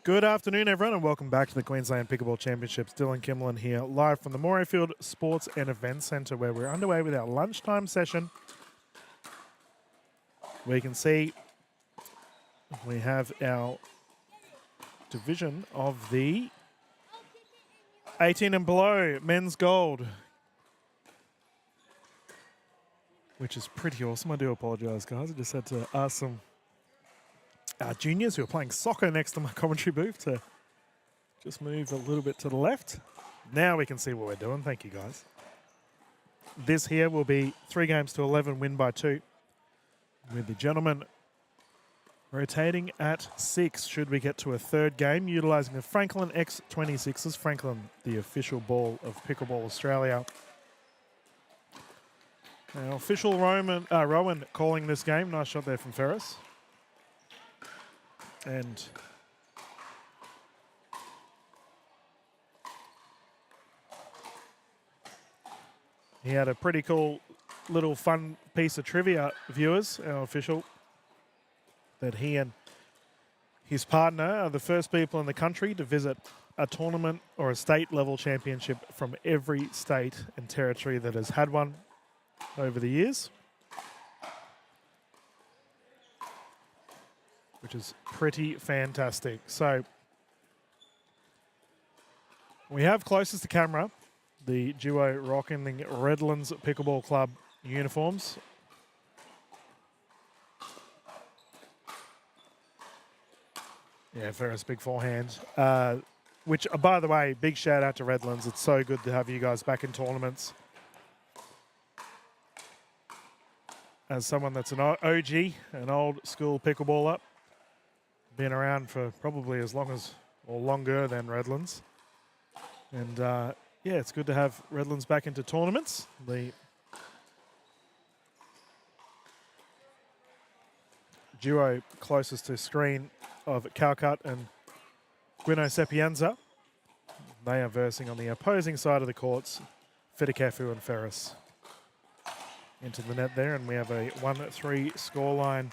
Good afternoon, everyone, and welcome back to the Queensland Pickleball Championships. Dylan Kimberlin here, live from the Morayfield Sports and Events Centre, where we're underway with our lunchtime session. We can see we have our division of the 18 and below men's gold, which is pretty awesome. I do apologise, guys. I just had to ask some juniors who are playing soccer next to my commentary booth to just move a little bit to the left. Now we can see what we're doing. Thank you, guys. This here will be 3 games to 11, win by 2, with the gentlemen rotating at 6 should we get to a third game, utilising the Franklin X26s. Franklin, the official ball of Pickleball Australia. Now, official Rowan calling this game. Nice shot there from Ferris. And he had a pretty cool little fun piece of trivia, viewers, our official, that he and his partner are the first people in the country to visit a tournament or a state level championship from every state and territory that has had one over the years, which is pretty fantastic. So we have closest to camera the duo rocking the Redlands Pickleball Club uniforms. Yeah, Ferris, big forehand. Which, by the way, big shout out to Redlands. It's so good to have you guys back in tournaments. As someone that's an OG, an old school pickleballer, been around for probably as long as, or longer than Redlands. And yeah, it's good to have Redlands back into tournaments. The duo closest to screen of Calcut and Gwino Sapienza. They are versing on the opposing side of the courts, Fidikefu and Ferris. Into the net there, and we have a 1-3 scoreline.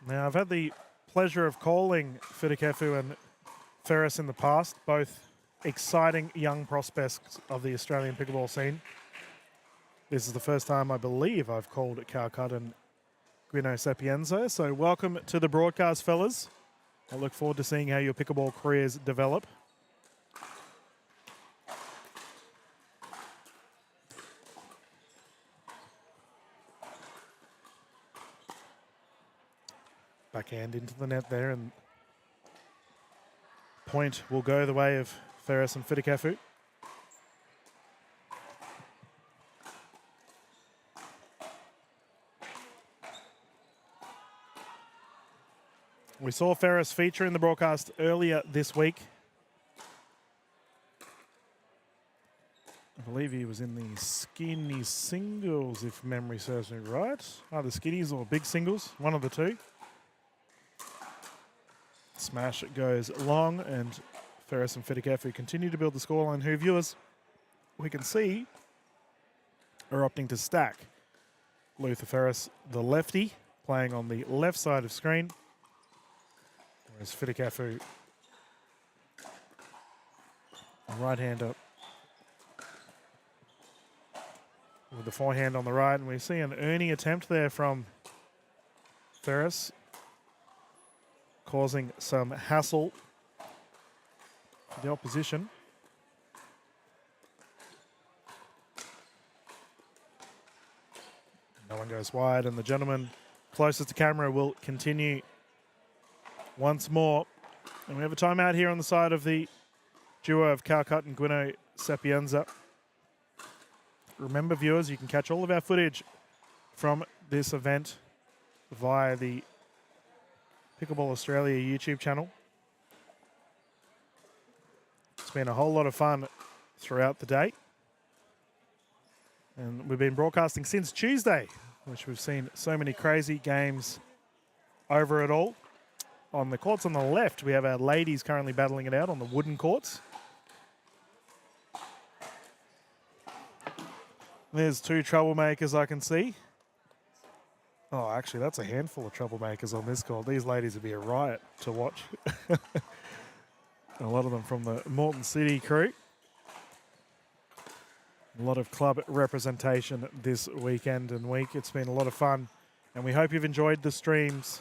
Now, I've had the pleasure of calling Fidikefu and Ferris in the past, both exciting young prospects of the Australian pickleball scene. This is the first time I believe I've called Calcut and Gwino Sapienza. So welcome to the broadcast, fellas. I look forward to seeing how your pickleball careers develop. Backhand into the net there, and point will go the way of Ferris and Fidikefu. We saw Ferris feature in the broadcast earlier this week. I believe he was in the skinny singles, if memory serves me right. Either skinnies or big singles, one of the two. Smash goes long, and Ferris and Fidikefu continue to build the scoreline, who, viewers, we can see are opting to stack. Luther Ferris, the lefty, playing on the left side of screen, whereas Fidikefu, a right-hander, with the forehand on the right. And we see an earning attempt there from Ferris, causing some hassle for the opposition. No one goes wide, and the gentleman closest to camera will continue once more. And we have a timeout here on the side of the duo of Calcut and Gwino Sapienza. Remember, viewers, you can catch all of our footage from this event via the Pickleball Australia YouTube channel. It's been a whole lot of fun throughout the day. And we've been broadcasting since Tuesday, which we've seen so many crazy games over it all. On the courts on the left, we have our ladies currently battling it out on the wooden courts. There's two troublemakers I can see. Oh, actually, that's a handful of troublemakers on this court. These ladies would be a riot to watch. A lot of them from the Moreton City crew. A lot of club representation this weekend and week. It's been a lot of fun, and we hope you've enjoyed the streams.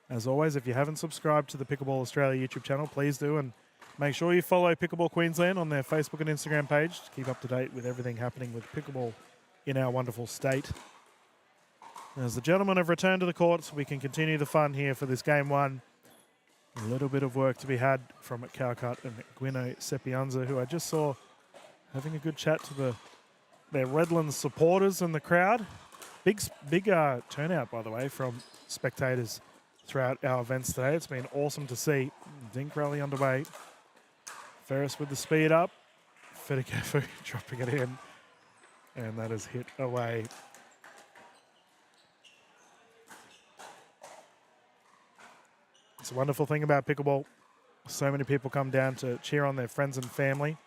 As always, if you haven't subscribed to the Pickleball Australia YouTube channel, please do, and make sure you follow Pickleball Queensland on their Facebook and Instagram page to keep up to date with everything happening with pickleball in our wonderful state. As the gentlemen have returned to the courts, we can continue the fun here for this game one. A little bit of work to be had from Calcutt and Gwino Sepianza, who I just saw having a good chat to their Redlands supporters in the crowd. Big turnout, by the way, from spectators throughout our events today. It's been awesome to see. Dink rally underway. Ferris with the speed up. Fedikafu dropping it in. And that is hit away. It's a wonderful thing about pickleball. So many people come down to cheer on their friends and family.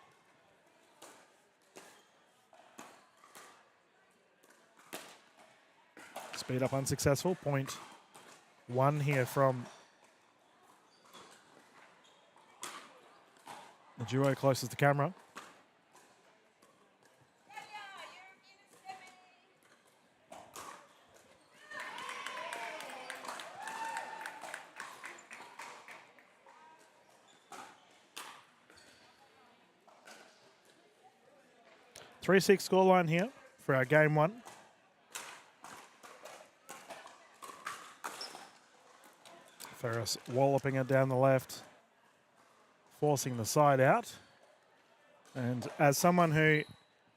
Speed up unsuccessful. Point one here from the duo closest to camera. Three-six scoreline here for our game one. Ferris walloping it down the left, forcing the side out. And as someone who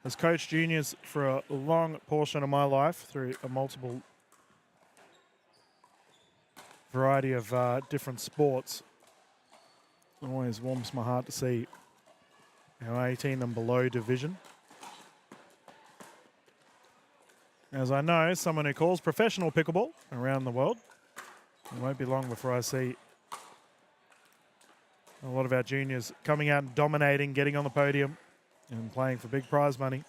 has coached juniors for a long portion of my life through a multiple variety of different sports, it always warms my heart to see our 18 and below division. As I know, someone who calls professional pickleball around the world, it won't be long before I see a lot of our juniors coming out and dominating, getting on the podium and playing for big prize money.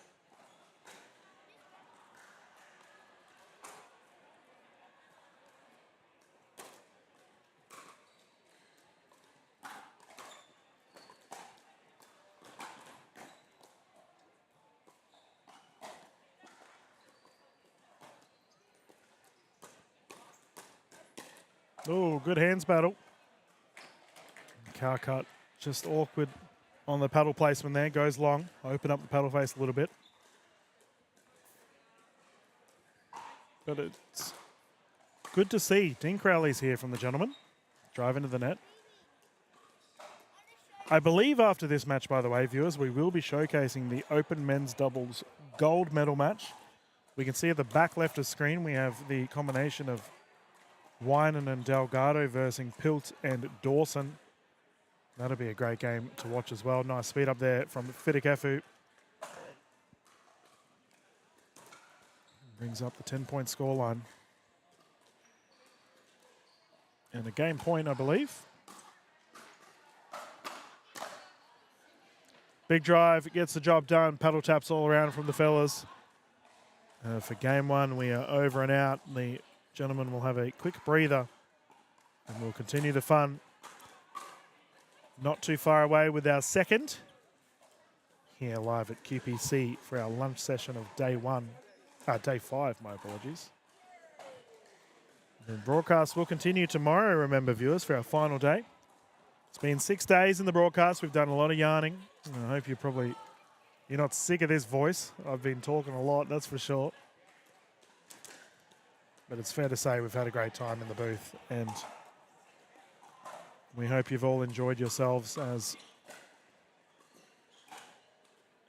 Oh, good hands battle. Calcutt just awkward on the paddle placement there. Goes long. Open up the paddle face a little bit. But it's good to see dink rallies here from the gentlemen. Drive into the net. I believe after this match, by the way, viewers, we will be showcasing the Open Men's Doubles gold medal match. We can see at the back left of screen, we have the combination of Winan and Delgado versus Pilt and Dawson. That'll be a great game to watch as well. Nice speed up there from Fidikafu. Brings up the 10-point scoreline. And a game point, I believe. Big drive, gets the job done. Paddle taps all around from the fellas. For game one, we are over and out. The gentlemen will have a quick breather and we'll continue the fun. Not too far away with our second here live at QPC for our lunch session of day 5, my apologies. The broadcast will continue tomorrow, remember viewers, for our final day. It's been 6 days in the broadcast. We've done a lot of yarning. I hope you're not sick of this voice. I've been talking a lot, that's for sure. But it's fair to say we've had a great time in the booth, and we hope you've all enjoyed yourselves as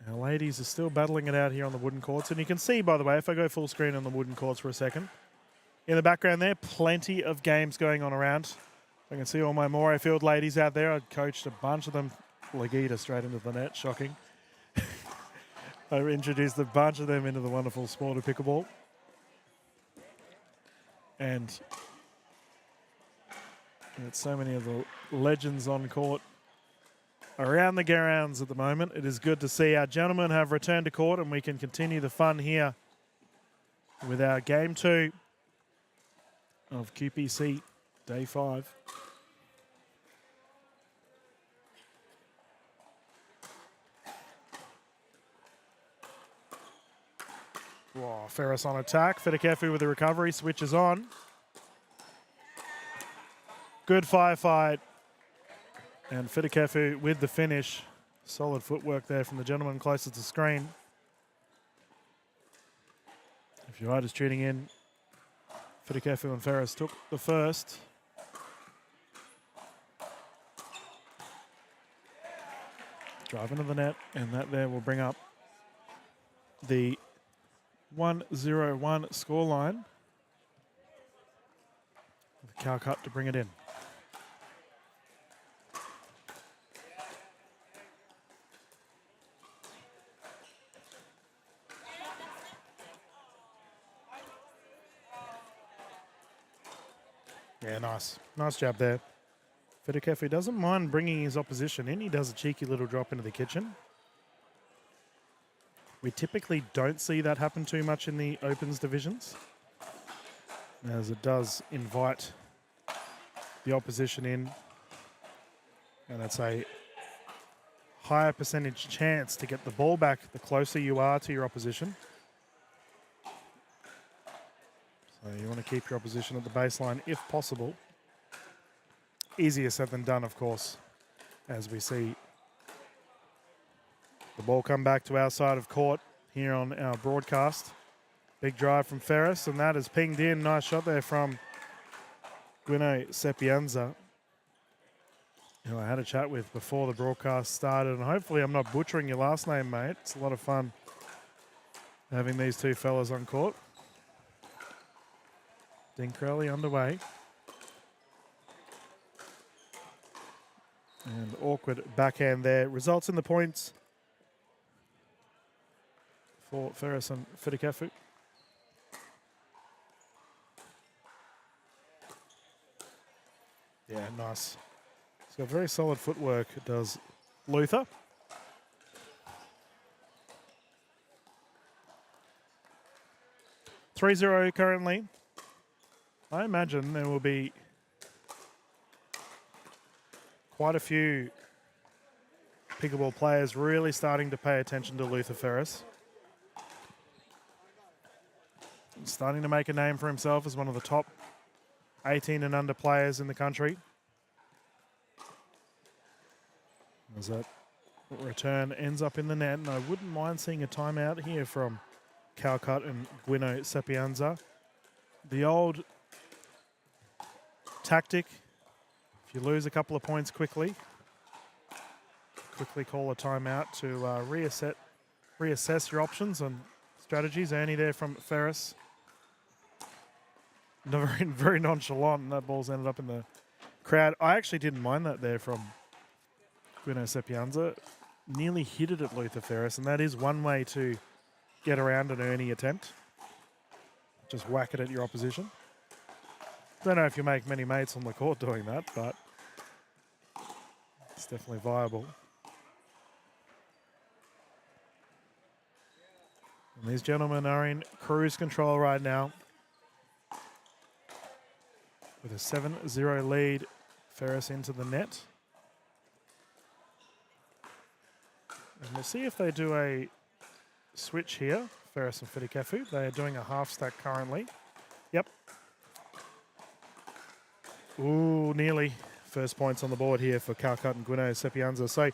our ladies are still battling it out here on the wooden courts. And you can see, by the way, if I go full screen on the wooden courts for a second, in the background there, plenty of games going on around. I can see all my Morayfield ladies out there. I coached a bunch of them. Legita straight into the net, shocking. I introduced a bunch of them into the wonderful sport of pickleball. And And so many of the legends on court around the grounds at the moment. It is good to see our gentlemen have returned to court, and we can continue the fun here with our Game 2 of QPC Day 5. Whoa, Ferris on attack. Fidikefu with the recovery, switches on. Good firefight. And Fidikefu with the finish. Solid footwork there from the gentleman closest to screen. If you are just tuning in, Fidikefu and Ferris took the first. Drive into the net, and that there will bring up the 1-0-1 scoreline. Calcut to bring it in. Yeah, nice. Nice job there. Fidikefu doesn't mind bringing his opposition in. He does a cheeky little drop into the kitchen. We typically don't see that happen too much in the Opens divisions, as it does invite the opposition in, and it's a higher percentage chance to get the ball back the closer you are to your opposition. So you want to keep your opposition at the baseline if possible. Easier said than done, of course, as we see the ball come back to our side of court here on our broadcast. Big drive from Ferris, and that is pinged in. Nice shot there from Guino Sepienza, who I had a chat with before the broadcast started. And hopefully I'm not butchering your last name, mate. It's a lot of fun having these two fellas on court. Dinkrelli underway. And awkward backhand there. Results in the points for Ferris and Fidikefu. Yeah, nice. It's got very solid footwork, does Luther. (3-0) currently. I imagine there will be quite a few pickleball players really starting to pay attention to Luther Ferris. He's starting to make a name for himself as one of the top 18 and under players in the country. As that return ends up in the net, and I wouldn't mind seeing a timeout here from Calcut and Guino Sapienza. The old tactic, if you lose a couple of points quickly call a timeout to reassess your options and strategies. Ernie there from Ferris. Very, very nonchalant, and that ball's ended up in the crowd. I actually didn't mind that there from Guino Sepienza. Nearly hit it at Luther Ferris, and that is one way to get around an Ernie attempt. Just whack it at your opposition. Don't know if you make many mates on the court doing that, but it's definitely viable. And these gentlemen are in cruise control right now. With a 7-0 lead, Ferris into the net. And we'll see if they do a switch here, Ferris and Fidikefu. They are doing a half stack currently. Yep. Ooh, nearly. First points on the board here for Calcut and Guino Sepienza. So,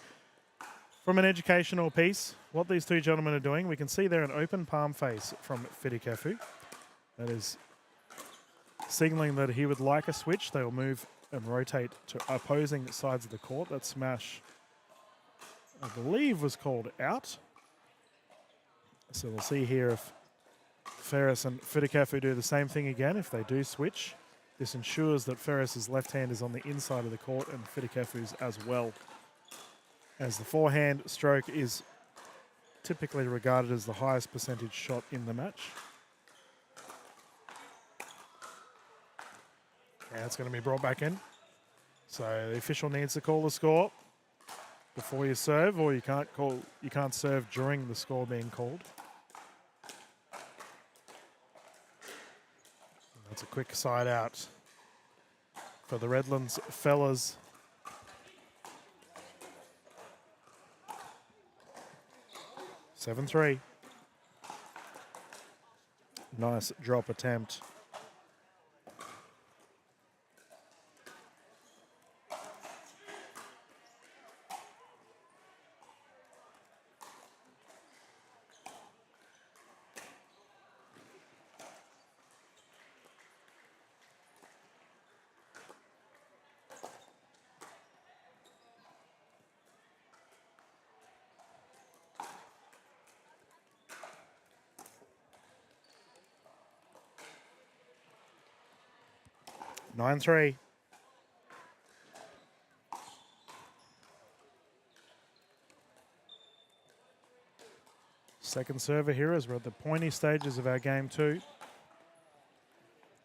from an educational piece, what these two gentlemen are doing, we can see there an open palm face from Fidikefu. That is signaling that he would like a switch. They will move and rotate to opposing sides of the court. That smash, I believe, was called out. So we'll see here if Ferris and Fidikefu do the same thing again. If they do switch, this ensures that Ferris's left hand is on the inside of the court and Fidikefu's as well, as the forehand stroke is typically regarded as the highest percentage shot in the match. Yeah, it's going to be brought back in. So the official needs to call the score before you serve, or you can't serve during the score being called. And that's a quick side out for the Redlands fellas. Seven 3. Nice drop attempt. Nine 3. Second server here as we're at the pointy stages of our game 2.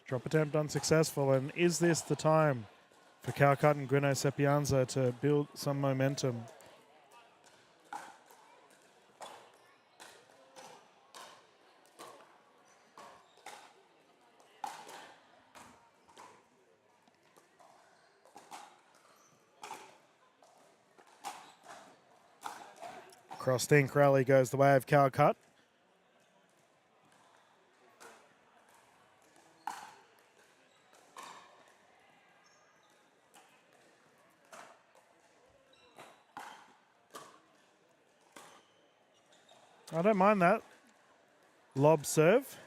Drop attempt unsuccessful, and is this the time for Calcutta and Grino Sepianza to build some momentum? Cross dink rally goes the way of Calcutta. I don't mind that. Lob serve.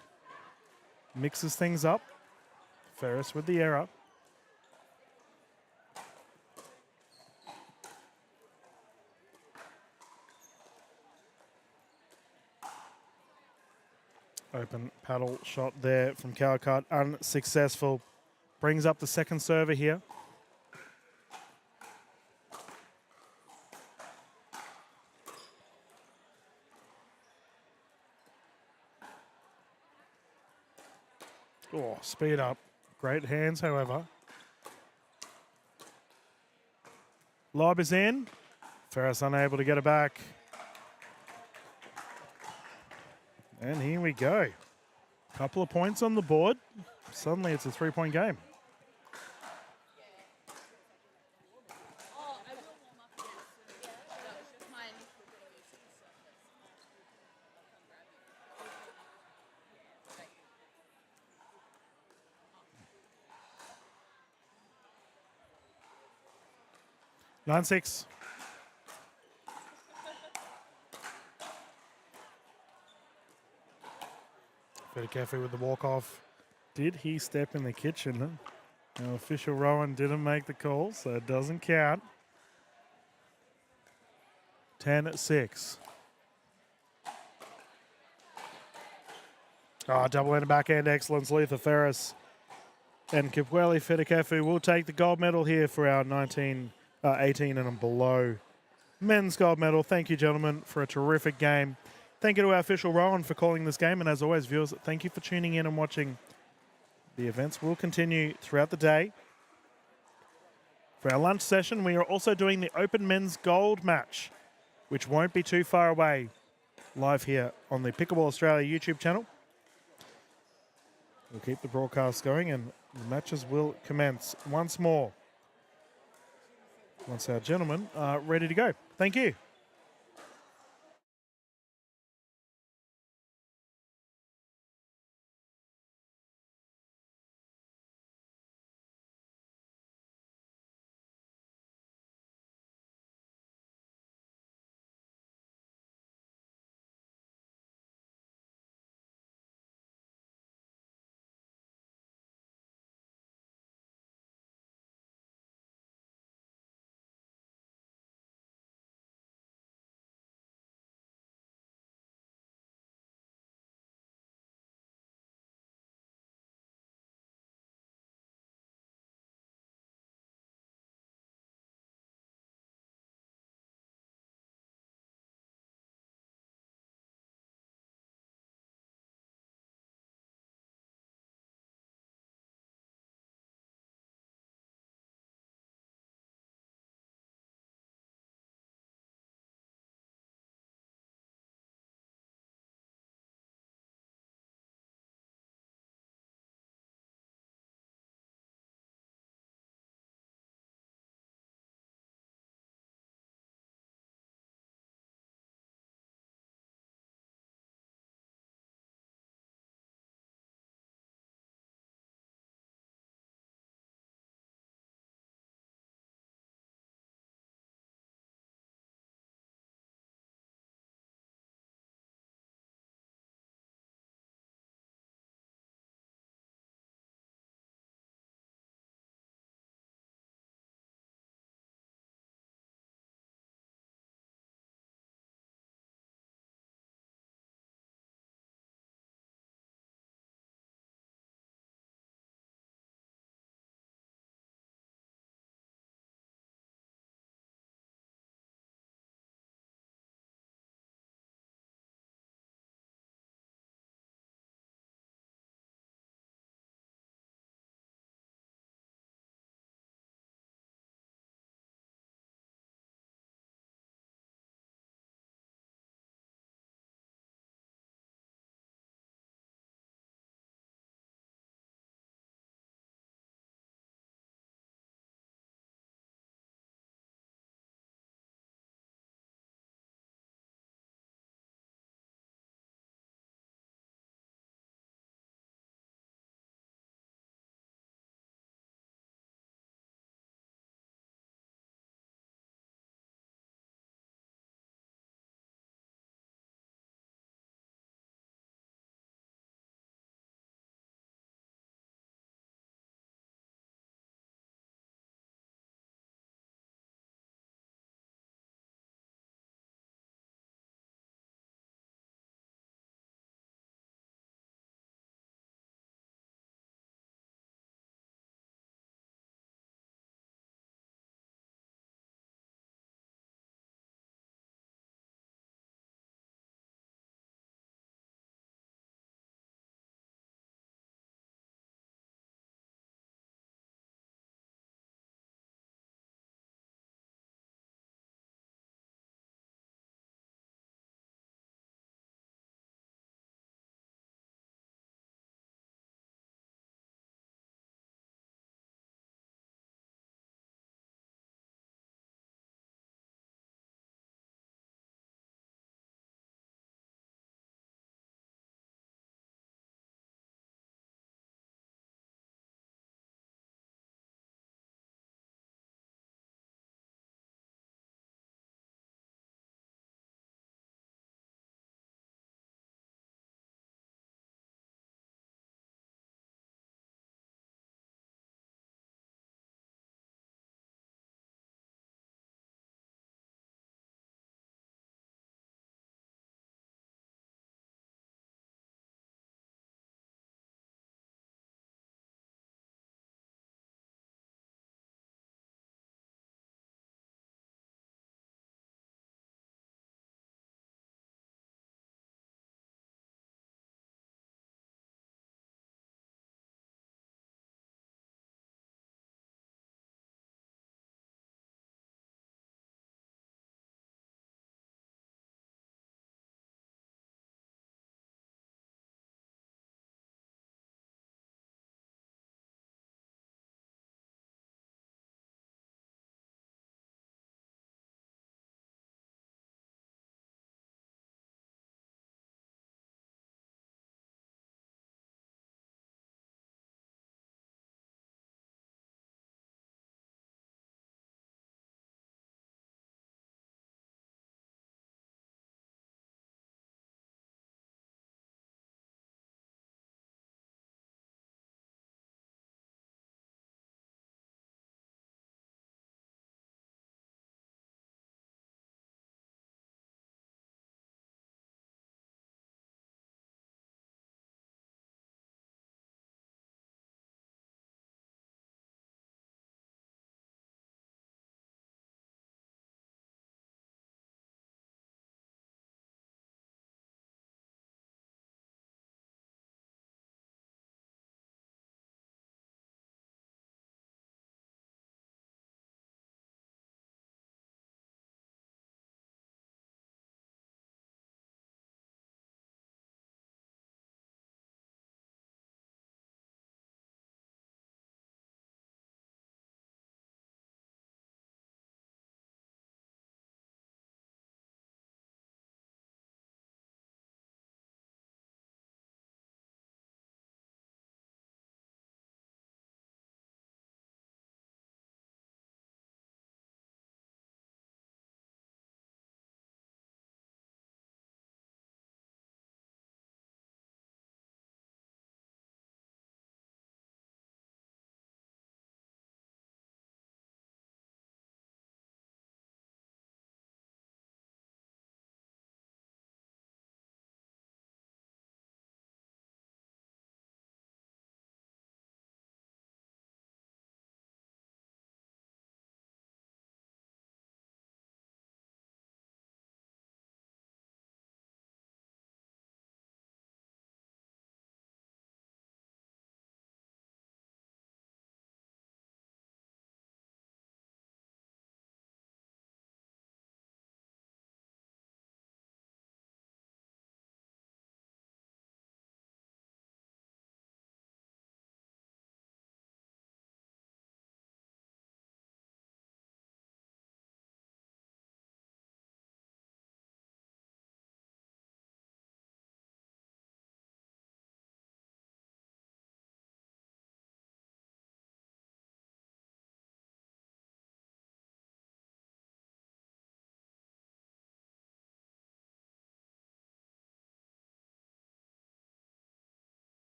Mixes things up. Ferris with the error. Open paddle shot there from Calcutta, unsuccessful. Brings up the second server here. Oh, speed up. Great hands, however. Lob is in. Ferris unable to get it back. And here we go. Couple of points on the board. Suddenly it's a 3-point game. Nine 6. Very careful with the walk-off. Did he step in the kitchen? Now, official Rowan didn't make the call, so it doesn't count. 10-6. Double end backhand excellence, Letha Ferris. And Kipweli Fedikefu will take the gold medal here for our 18 and below men's gold medal. Thank you, gentlemen, for a terrific game. Thank you to our official Rowan for calling this game. And as always, viewers, thank you for tuning in and watching. The events will continue throughout the day. For our lunch session, we are also doing the Open Men's Gold match, which won't be too far away, live here on the Pickleball Australia YouTube channel. We'll keep the broadcast going and the matches will commence once more once our gentlemen are ready to go. Thank you.